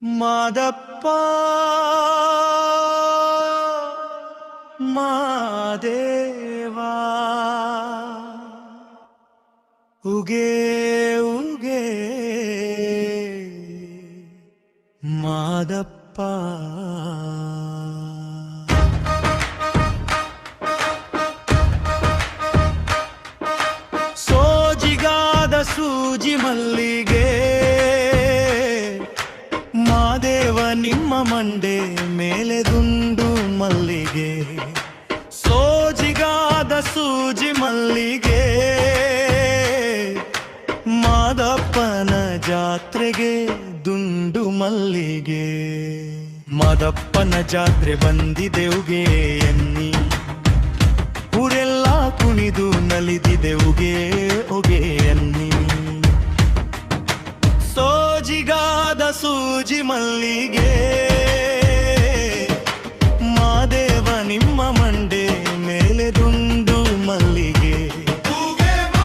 ಮಾದಪ್ಪ ಮಾದೇವಾ ಉಗೆ ಉಗೆ ಮಾದಪ್ಪ ಸೋಜಿಗಾದ ಸೂಜಿ ಮಲ್ಲಿಗೆ ಮಾದೇವ ನಿಮ್ಮ ಮಂಡೆ ಮೇಲೆ ದುಂಡು ಮಲ್ಲಿಗೆ ಸೋಜಿಗಾದ ಸೂಜಿ ಮಲ್ಲಿಗೆ ಮಾದಪ್ಪನ ಜಾತ್ರೆಗೆ ದುಂಡು ಮಲ್ಲಿಗೆ ಮಾದಪ್ಪನ ಜಾತ್ರೆ ಬಂದಿದೆವುಗೆ ಎನ್ನಿ ಊರೆಲ್ಲ ಕುಣಿದು ನಲಿದಿದೆವುಗೆ ಒಗೆ ಎನ್ನಿ ಸೋಜಿಗಾದ ಸೂಜಿ ಮಲ್ಲಿಗೆ